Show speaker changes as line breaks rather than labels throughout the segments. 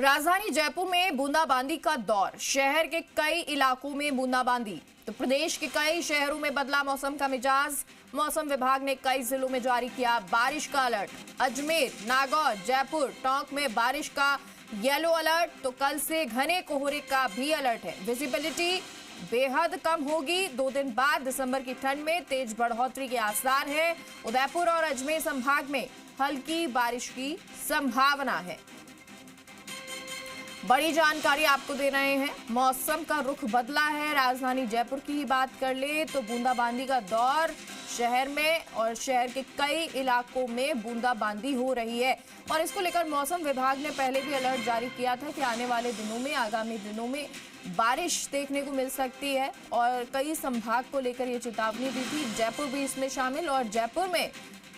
राजधानी जयपुर में बूंदाबांदी का दौर, शहर के कई इलाकों में बूंदाबांदी। तो प्रदेश के कई शहरों में बदला मौसम का मिजाज। मौसम विभाग ने कई जिलों में जारी किया बारिश का अलर्ट। अजमेर, नागौर, जयपुर, टोंक में बारिश का येलो अलर्ट। तो कल से घने कोहरे का भी अलर्ट है। विजिबिलिटी बेहद कम होगी। 2 दिन बाद दिसंबर की ठंड में तेज बढ़ोतरी के आसार है। उदयपुर और अजमेर संभाग में हल्की बारिश की संभावना है। बड़ी जानकारी आपको दे रहे हैं। मौसम का रुख बदला है। राजधानी जयपुर की ही बात कर ले तो बूंदाबांदी का दौर शहर में और शहर के कई इलाकों में बूंदाबांदी हो रही है। और इसको लेकर मौसम विभाग ने पहले भी अलर्ट जारी किया था कि आने वाले दिनों में, आगामी दिनों में बारिश देखने को मिल सकती है। और कई संभाग को लेकर ये चेतावनी दी थी, जयपुर भी इसमें शामिल। और जयपुर में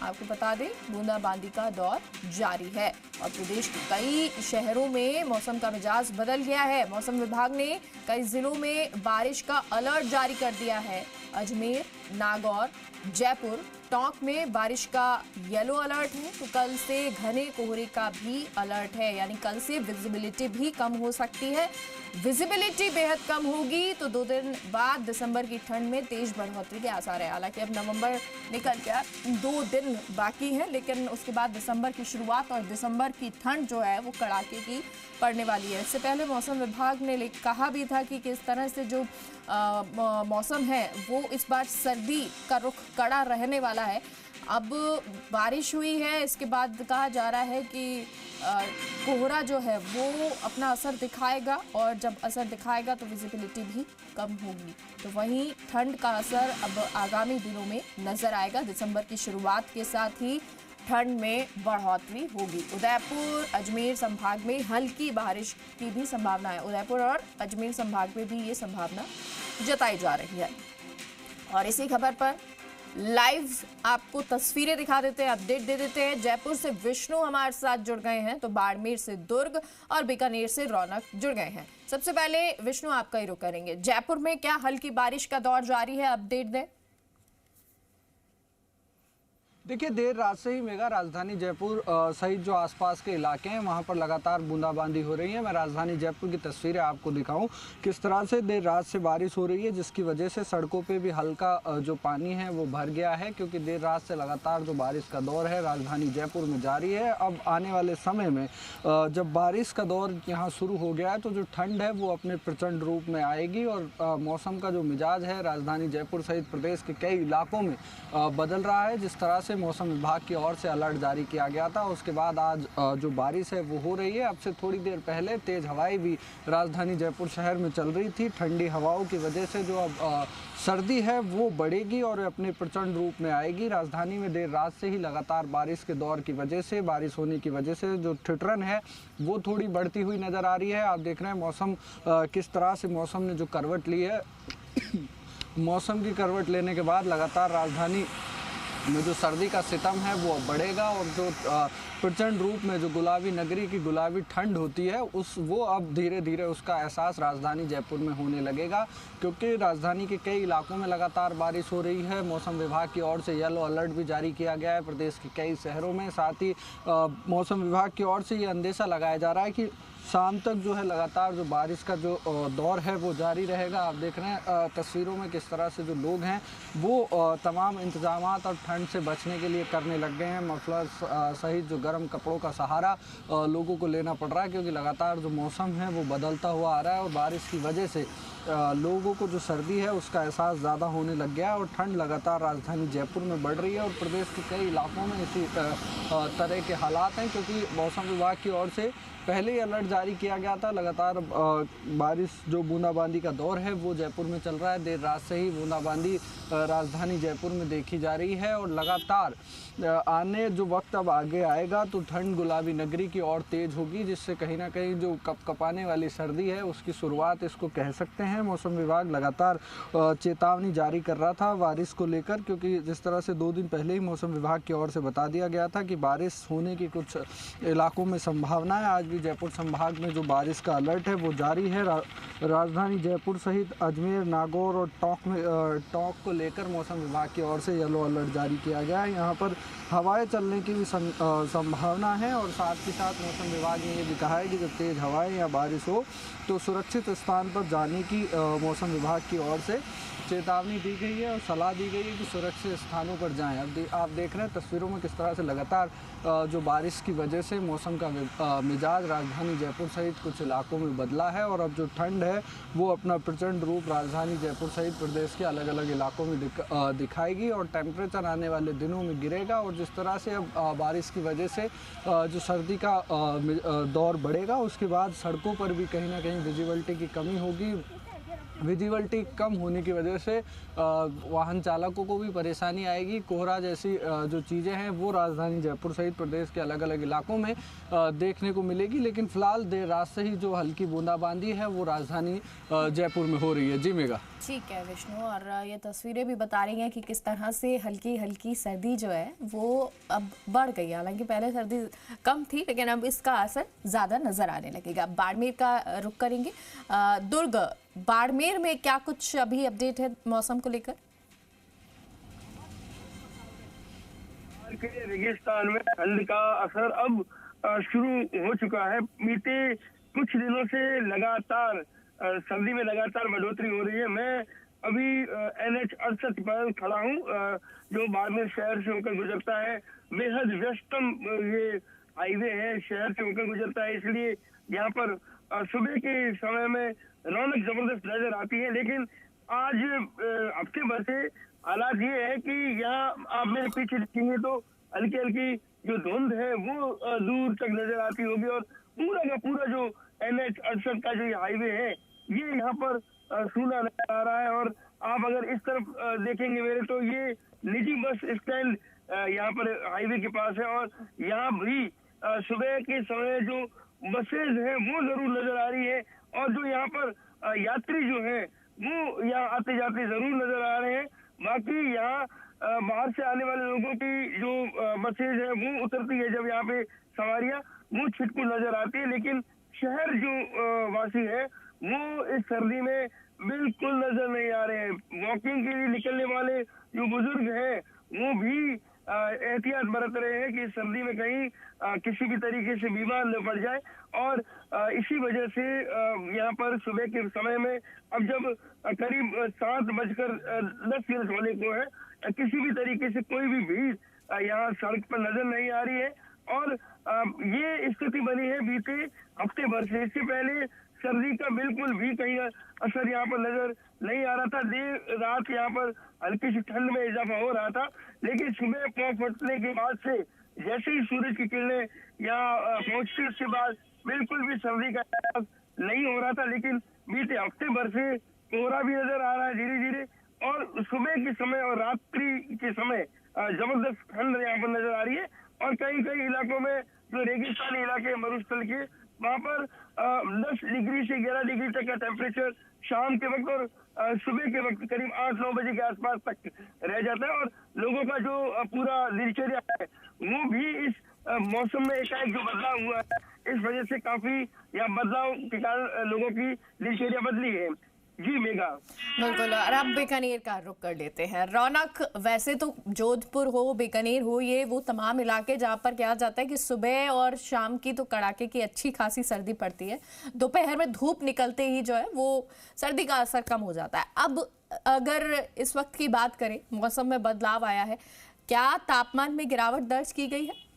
आपको बता दें बूंदाबांदी का दौर जारी है और प्रदेश के कई शहरों में मौसम का मिजाज बदल गया है। मौसम विभाग ने कई जिलों में बारिश का अलर्ट जारी कर दिया है। अजमेर, नागौर, जयपुर, टोंक में बारिश का येलो अलर्ट है। तो कल से घने कोहरे का भी अलर्ट है, यानी कल से विजिबिलिटी भी कम हो सकती है। विजिबिलिटी बेहद कम होगी तो 2 दिन बाद दिसंबर की ठंड में तेज बढ़ोतरी के आसार है। हालांकि अब नवंबर निकल गया, 2 दिन बाकी हैं, लेकिन उसके बाद दिसंबर की शुरुआत और दिसंबर की ठंड जो है वो कड़ाके की पड़ने वाली है। इससे पहले मौसम विभाग ने कहा भी था कि किस तरह से जो मौसम है वो इस बार सर्दी का रुख कड़ा रहने वाला है। अब बारिश हुई है, इसके बाद कहा जा रहा है कि कोहरा जो है वो अपना असर दिखाएगा और जब असर दिखाएगा तो विजिबिलिटी भी कम होगी। तो वहीं ठंड का असर अब आगामी दिनों में नजर आएगा। दिसंबर की शुरुआत के साथ ही ठंड में बढ़ोतरी होगी। उदयपुर, अजमेर संभाग में हल्की बारिश की भी संभावना है। उदयपुर और अजमेर संभाग में भी ये संभावना जताई जा रही है। और इसी खबर पर लाइव आपको तस्वीरें दिखा देते हैं, अपडेट दे देते हैं। जयपुर से विष्णु हमारे साथ जुड़ गए हैं, तो बाड़मेर से दुर्ग और बीकानेर से रौनक जुड़ गए हैं। सबसे पहले विष्णु आपका ही रुख करेंगे। जयपुर में क्या हल्की बारिश का दौर जारी है, अपडेट दें।
देखिए, देर रात से ही मेगा राजधानी जयपुर सहित जो आसपास के इलाके हैं वहां पर लगातार बूंदाबांदी हो रही है। मैं राजधानी जयपुर की तस्वीरें आपको दिखाऊं किस तरह से देर रात से बारिश हो रही है, जिसकी वजह से सड़कों पे भी हल्का जो पानी है वो भर गया है, क्योंकि देर रात से लगातार जो बारिश का दौर है राजधानी जयपुर में जारी है। अब आने वाले समय में जब बारिश का दौर यहाँ शुरू हो गया है तो जो ठंड है वो अपने प्रचंड रूप में आएगी और मौसम का जो मिजाज है राजधानी जयपुर सहित प्रदेश के कई इलाकों में बदल रहा है। जिस तरह से मौसम विभाग की ओर से अलर्ट जारी किया गया था, उसके बाद आज जो बारिश है वो हो रही है। अब से थोड़ी देर पहले तेज हवाएं भी राजधानी जयपुर शहर में चल रही थी। ठंडी हवाओं की वजह से जो अब सर्दी है वो बढ़ेगी और अपने प्रचंड रूप में आएगी। राजधानी में देर रात से ही लगातार बारिश के दौर की वजह से, बारिश होने की वजह से जो ठिठुरन है वो थोड़ी बढ़ती हुई नज़र आ रही है। आप देख रहे हैं मौसम किस तरह से मौसम ने जो करवट ली है। मौसम की करवट लेने के बाद लगातार राजधानी में जो सर्दी का सितम है वो बढ़ेगा और जो प्रचंड रूप में जो गुलाबी नगरी की गुलाबी ठंड होती है वो अब धीरे धीरे उसका एहसास राजधानी जयपुर में होने लगेगा, क्योंकि राजधानी के कई इलाकों में लगातार बारिश हो रही है। मौसम विभाग की ओर से येलो अलर्ट भी जारी किया गया है प्रदेश के कई शहरों में। साथ ही मौसम विभाग की ओर से ये अंदेशा लगाया जा रहा है कि शाम तक जो है लगातार जो बारिश का जो दौर है वो जारी रहेगा। आप देख रहे हैं तस्वीरों में किस तरह से जो लोग हैं वो तमाम इंतजामात और ठंड से बचने के लिए करने लग गए हैं। मफलर सहित जो गर्म कपड़ों का सहारा लोगों को लेना पड़ रहा है, क्योंकि लगातार जो मौसम है वो बदलता हुआ आ रहा है और बारिश की वजह से लोगों को जो सर्दी है उसका एहसास ज़्यादा होने लग गया है और ठंड लगातार राजधानी जयपुर में बढ़ रही है। और प्रदेश के कई इलाकों में इसी तरह के हालात हैं, क्योंकि मौसम विभाग की ओर से पहले ही अलर्ट जारी किया गया था। लगातार बारिश जो बूंदाबांदी का दौर है वो जयपुर में चल रहा है। देर रात से ही बूंदाबांदी राजधानी जयपुर में देखी जा रही है और लगातार आने जो वक्त अब आगे आएगा तो ठंड गुलाबी नगरी की ओर तेज होगी, जिससे कहीं ना कहीं जो कपकपाने वाली सर्दी है उसकी शुरुआत इसको कह सकते हैं। मौसम विभाग लगातार चेतावनी जारी कर रहा था बारिश को लेकर, क्योंकि जिस तरह से 2 दिन पहले ही मौसम विभाग की ओर से बता दिया गया था कि बारिश होने की कुछ इलाकों में संभावना है। आज भी जयपुर संभाग में जो बारिश का अलर्ट है वो जारी है। राजधानी जयपुर सहित अजमेर, नागौर और टोंक को लेकर मौसम विभाग की ओर से येलो अलर्ट जारी किया गया है। यहाँ पर हवाएं चलने की भी संभावना है और साथ ही साथ मौसम विभाग ने ये भी कहा है कि जब तेज़ हवाएं या बारिश हो तो सुरक्षित स्थान पर जाने की मौसम विभाग की ओर से चेतावनी दी गई है और सलाह दी गई है कि सुरक्षित स्थानों पर जाएं। अब आप देख रहे हैं तस्वीरों में किस तरह से लगातार जो बारिश की वजह से मौसम का मिजाज राजधानी जयपुर सहित कुछ इलाकों में बदला है और अब जो ठंड है वो अपना प्रचंड रूप राजधानी जयपुर सहित प्रदेश के अलग अलग इलाकों में दिखाएगी और टेम्परेचर आने वाले दिनों में गिरेगा। और जिस तरह से अब बारिश की वजह से जो सर्दी का दौर बढ़ेगा, उसके बाद सड़कों पर भी कहीं ना कहीं विजिबिलिटी की कमी होगी। विजिबिलिटी कम होने की वजह से वाहन चालकों को भी परेशानी आएगी। कोहरा जैसी जो चीज़ें हैं वो राजधानी जयपुर सहित प्रदेश के अलग अलग इलाकों में देखने को मिलेगी। लेकिन फिलहाल देर रात से ही जो हल्की बूंदाबांदी है वो राजधानी जयपुर में हो रही है। जी मेगा।
ठीक है विष्णु, और ये तस्वीरें भी बता रही हैं कि किस तरह से हल्की हल्की सर्दी जो है वो अब बढ़ गई है। हालांकि पहले सर्दी कम थी लेकिन अब इसका असर ज़्यादा नज़र आने लगेगा। बाड़मेर का रुख करेंगे। दुर्ग, बाड़मेर में क्या कुछ अभी अपडेट है मौसम को लेकर?
रेगिस्तान में ठंड का असर अब शुरू हो चुका है। बीते कुछ दिनों से लगातार सर्दी में लगातार बढ़ोतरी हो रही है। मैं अभी NH 68 पर खड़ा हूँ, जो बाड़मेर शहर से होकर गुजरता है। बेहद व्यस्तम ये हाईवे है, शहर से होकर गुजरता है, इसलिए यहाँ पर सुबह के समय में रौनक जबरदस्त नजर आती है। लेकिन आज हफ्ते भर से हालात ये है कि यहाँ आप मेरे पीछे देखेंगे तो हल्की हल्की जो धुंध है वो दूर तक नजर आती होगी और पूरा का पूरा जो NH 68 का जो ये हाईवे है ये यहाँ पर सूना नजर आ रहा है। और आप अगर इस तरफ देखेंगे मेरे तो ये निजी बस स्टैंड यहाँ पर हाईवे के पास है और यहाँ भी सुबह के समय जो बसेज हैं वो जरूर नजर आ रही है और जो यहाँ पर यात्री जो है वो यहाँ आते जाते जरूर नजर आ रहे हैं। बाकी यहाँ बाहर से आने वाले लोगों की जो बसेज है वो उतरती है, जब यहाँ पे सवारियां वो छिटकू नजर आती है। लेकिन शहर जो वासी है वो इस सर्दी में बिल्कुल नजर नहीं आ रहे हैं। वॉकिंग के लिए निकलने वाले जो बुजुर्ग हैं वो भी एहतियात बरत रहे हैं कि सर्दी में कहीं किसी भी तरीके से बीमार न पड़ जाए। और इसी वजह से यहाँ पर सुबह के समय में अब जब करीब 7:10 होने को है, किसी भी तरीके से कोई भी भीड़ यहाँ सड़क पर नजर नहीं आ रही है। और ये स्थिति बनी है बीते हफ्ते भर से। इससे पहले सर्दी का बिल्कुल भी कहीं असर यहाँ पर नजर नहीं आ रहा था। देर रात यहाँ पर हल्की सी ठंड में इजाफा हो रहा था, लेकिन सुबह पौ फटने के बाद से जैसे ही सूरज की किरणें यहाँ पहुंचती उसके बाद बिल्कुल भी सर्दी का एहसास नहीं हो रहा था। लेकिन बीते हफ्ते भर से कोहरा भी नजर आ रहा है धीरे धीरे और सुबह के समय और रात्रि के समय जबरदस्त ठंड यहाँ पर नजर आ रही है। और कई कई इलाकों में जो रेगिस्तानी इलाके मरुस्थल के वहाँ पर 10 डिग्री से 11 डिग्री तक का टेम्परेचर शाम के वक्त और सुबह के वक्त करीब 8-9 बजे के आसपास तक रह जाता है। और लोगों का जो पूरा दिनचर्या है वो भी इस मौसम में एकाएक जो बदलाव हुआ है इस वजह से काफी या बदलाव के कारण लोगों की दिनचर्या बदली है। जी मेगा।
बिल्कुल, और अब बीकानेर का रुख कर लेते हैं। रौनक, वैसे तो जोधपुर हो, बीकानेर हो, ये वो तमाम इलाके जहाँ पर कहा जाता है कि सुबह और शाम की तो कड़ाके की अच्छी खासी सर्दी पड़ती है, दोपहर में धूप निकलते ही जो है वो सर्दी का असर कम हो जाता है। अब अगर इस वक्त की बात करें, मौसम में बदलाव आया है, क्या तापमान में गिरावट दर्ज की गई है?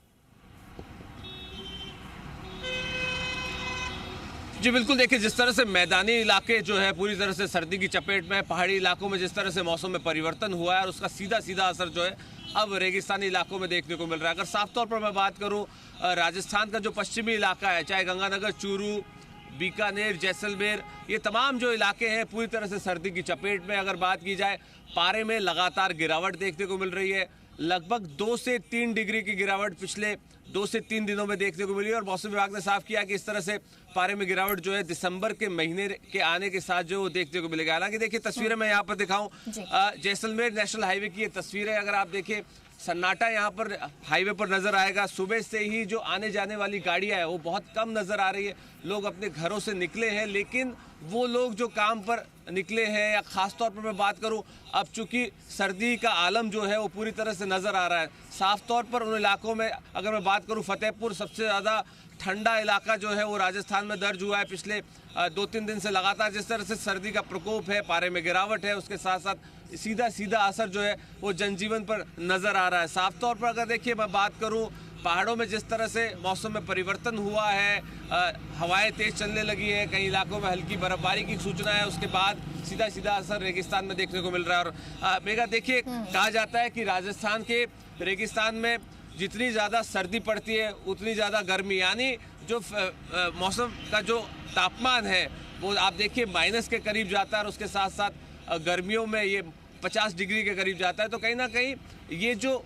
जी बिल्कुल, देखिए जिस तरह से मैदानी इलाके जो है पूरी तरह से सर्दी की चपेट में, पहाड़ी इलाकों में जिस तरह से मौसम में परिवर्तन हुआ है और उसका सीधा सीधा असर जो है अब रेगिस्तानी इलाकों में देखने को मिल रहा है। अगर साफ तौर पर मैं बात करूं, राजस्थान का जो पश्चिमी इलाका है, चाहे गंगानगर, चूरू, बीकानेर, जैसलमेर, ये तमाम जो इलाके हैं पूरी तरह से सर्दी की चपेट में। अगर बात की जाए, पारे में लगातार गिरावट देखने को मिल रही है। लगभग 2 से 3 डिग्री की गिरावट पिछले 2 से 3 दिनों में देखने को मिली और मौसम विभाग ने साफ किया कि इस तरह से पारे में गिरावट जो है दिसंबर के महीने के आने के साथ जो देखने को मिलेगा। हालांकि देखिए तस्वीरें मैं यहाँ पर दिखाऊं, जैसलमेर नेशनल हाईवे की ये तस्वीरें अगर आप देखें, सन्नाटा यहाँ पर हाईवे पर नजर आएगा। सुबह से ही जो आने जाने वाली गाड़ियां है वो बहुत कम नजर आ रही है। लोग अपने घरों से निकले हैं, लेकिन वो लोग जो काम पर निकले हैं या खास तौर पर मैं बात करूं, अब चूंकि सर्दी का आलम जो है वो पूरी तरह से नजर आ रहा है। साफ तौर पर उन इलाकों में अगर मैं बात करूं, फतेहपुर सबसे ज्यादा ठंडा इलाका जो है वो राजस्थान में दर्ज हुआ है पिछले 2-3 दिन से लगातार। जिस तरह से सर्दी का प्रकोप है, पारे में गिरावट है, उसके साथ साथ सीधा असर जो है वो जनजीवन पर नजर आ रहा है। साफ तौर पर अगर देखिए मैं बात करूं, पहाड़ों में जिस तरह से मौसम में परिवर्तन हुआ है, हवाएं तेज चलने लगी है, कई इलाकों में हल्की बर्फबारी की सूचना है, उसके बाद सीधा असर रेगिस्तान में देखने को मिल रहा है। और मेगा देखिए, कहा जाता है कि राजस्थान के रेगिस्तान में जितनी ज़्यादा सर्दी पड़ती है उतनी ज़्यादा गर्मी, यानी जो मौसम का जो तापमान है वो आप देखिए माइनस के करीब जाता है और उसके साथ साथ गर्मियों में ये 50 डिग्री के करीब जाता है। तो कहीं ना कहीं ये जो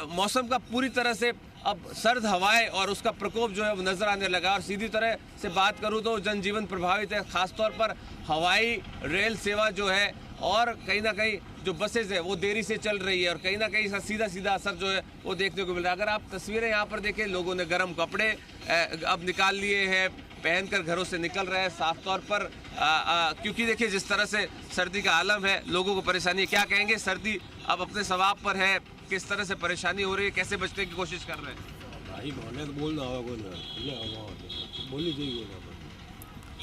मौसम का पूरी तरह से अब सर्द हवाएं और उसका प्रकोप जो है वो नजर आने लगा। और सीधी तरह से बात करूं तो जनजीवन प्रभावित है, खासतौर पर हवाई रेल सेवा जो है और कहीं ना कहीं जो बसेज है वो देरी से चल रही है और कहीं ना कहीं सीधा असर जो है वो देखने को मिल रहा है। अगर आप तस्वीरें यहाँ पर देखें, लोगों ने गर्म कपड़े अब निकाल लिए हैं, पहनकर घरों से निकल रहे हैं। साफ तौर पर क्योंकि देखिए जिस तरह से सर्दी का आलम है, लोगों को परेशानी है। क्या कहेंगे, सर्दी अब अपने स्वभाव पर है, किस तरह से परेशानी हो रही है, कैसे बचने की कोशिश कर रहे हैं?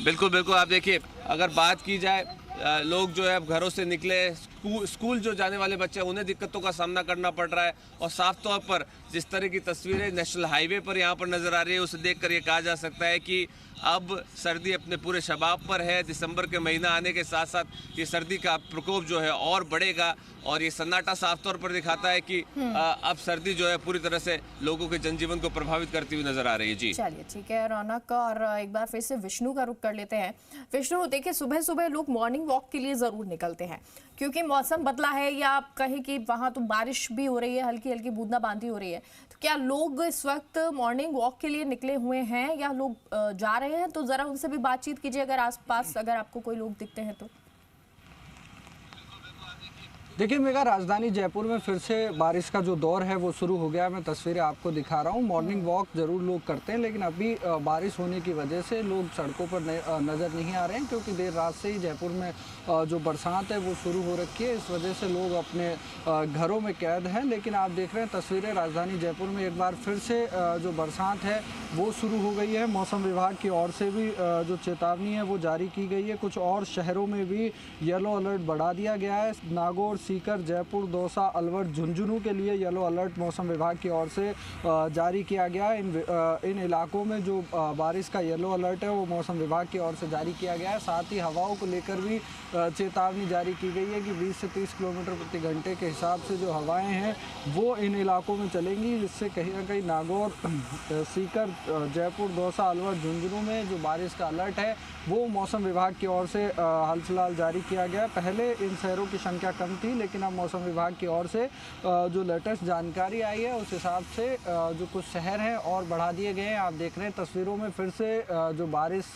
बिल्कुल आप देखिए, अगर बात की जाए, लोग जो है अब घरों से निकले, स्कूल जो जाने वाले बच्चे हैं उन्हें दिक्कतों का सामना करना पड़ रहा है। और साफ तौर पर जिस तरह की तस्वीरें नेशनल हाईवे पर यहाँ पर नजर आ रही है, उसे देखकर ये कहा जा सकता है कि अब सर्दी अपने पूरे शबाब पर है। दिसंबर के महीना आने के साथ साथ ये सर्दी का प्रकोप जो है और बढ़ेगा और ये सन्नाटा साफ तौर पर दिखाता है कि अब सर्दी जो है पूरी तरह से लोगों के जनजीवन को प्रभावित करती हुई नजर आ रही है। जी
चलिए ठीक है रौनक, और एक बार फिर से विष्णु का रुख कर लेते हैं। विष्णु, देखिए सुबह लोग मॉर्निंग वॉक के लिए जरूर निकलते हैं क्योंकि मौसम बदला है, या आप कहें कि वहां तो बारिश भी हो रही है, हल्की बूंदाबांदी हो रही है। तो क्या लोग इस वक्त मॉर्निंग वॉक के लिए निकले हुए हैं या लोग जा रहे हैं? तो जरा उनसे भी बातचीत कीजिए अगर आसपास अगर आपको कोई लोग दिखते हैं तो।
देखिए मेगा, राजधानी जयपुर में फिर से बारिश का जो दौर है वो शुरू हो गया है। मैं तस्वीरें आपको दिखा रहा हूँ। मॉर्निंग वॉक जरूर लोग करते हैं, लेकिन अभी बारिश होने की वजह से लोग सड़कों पर नज़र नहीं आ रहे हैं, क्योंकि देर रात से ही जयपुर में जो बरसात है वो शुरू हो रखी है। इस वजह से लोग अपने घरों में कैद हैं। लेकिन आप देख रहे हैं तस्वीरें, राजधानी जयपुर में एक बार फिर से जो बरसात है वो शुरू हो गई है। मौसम विभाग की ओर से भी जो चेतावनी है वो जारी की गई है। कुछ और शहरों में भी येलो अलर्ट बढ़ा दिया गया है। नागौर, सीकर, जयपुर, दौसा, अलवर, झुंझुनू के लिए येलो अलर्ट मौसम विभाग की ओर से जारी किया गया है। इन इलाकों में जो बारिश का येलो अलर्ट है वो मौसम विभाग की ओर से जारी किया गया है। साथ ही हवाओं को लेकर भी चेतावनी जारी की गई है कि 20 से 30 किलोमीटर प्रति घंटे के हिसाब से जो हवाएं हैं वो इन इलाकों में चलेंगी, जिससे कहीं ना कहीं नागौर, सीकर, जयपुर, दौसा, अलवर, झुंझुनू में जो बारिश का अलर्ट है वो मौसम विभाग की ओर से हाल फिलहाल जारी किया गया। पहले इन शहरों की संख्या कम थी, लेकिन अब मौसम विभाग की ओर से जो लेटेस्ट जानकारी आई है उस हिसाब से जो कुछ शहर हैं और बढ़ा दिए गए हैं। आप देख रहे हैं तस्वीरों में फिर से जो बारिश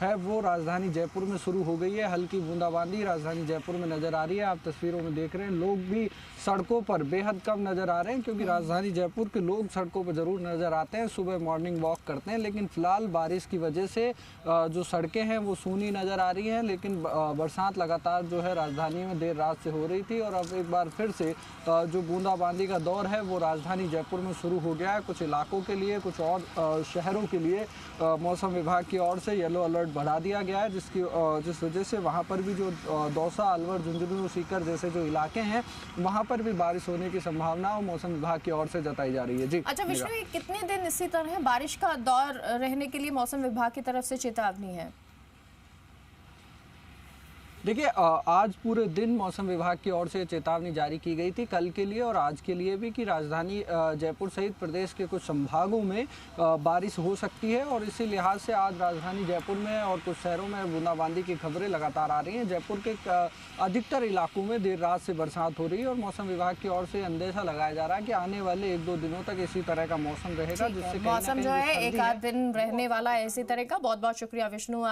है वो राजधानी जयपुर में शुरू हो गई है। हल्की बूंदाबांदी राजधानी जयपुर में नज़र आ रही है। आप तस्वीरों में देख रहे हैं लोग भी सड़कों पर बेहद कम नज़र आ रहे हैं, क्योंकि राजधानी जयपुर के लोग सड़कों पर ज़रूर नज़र आते हैं, सुबह मॉर्निंग वॉक करते हैं। लेकिन फ़िलहाल बारिश की वजह से जो सड़कें हैं वो सूनी नज़र आ रही हैं। लेकिन बरसात लगातार जो है राजधानी में देर रात से हो रही थी और अब एक बार फिर से जो बूंदाबांदी का दौर है वो राजधानी जयपुर में शुरू हो गया है। कुछ इलाकों के लिए, कुछ और शहरों के लिए मौसम विभाग की ओर से येलो अलर्ट बढ़ा दिया गया है, जिस वजह से वहाँ पर भी जो दौसा, अलवर, झुंझुनू, सीकर जैसे जो इलाके हैं वहाँ पर भी बारिश होने की संभावना मौसम विभाग की ओर से जताई जा रही है। जी
अच्छा विष्णु, कितने दिन इसी तरह बारिश का दौर रहने के लिए मौसम विभाग की तरफ से चेतावनी है?
देखिए आज पूरे दिन मौसम विभाग की ओर से चेतावनी जारी की गई थी, कल के लिए और आज के लिए भी, कि राजधानी जयपुर सहित प्रदेश के कुछ संभागों में बारिश हो सकती है। और इसी लिहाज से आज राजधानी जयपुर में और कुछ शहरों में बूंदाबांदी की खबरें लगातार आ रही हैं। जयपुर के अधिकतर इलाकों में देर रात से बरसात हो रही है और मौसम विभाग की ओर से अंदेशा लगाया जा रहा है कि आने वाले 1-2 दिनों तक इसी तरह का मौसम रहेगा, जिससे
मौसम जो है एक आध दिन रहने वाला है इसी तरह का। बहुत बहुत शुक्रिया विष्णु।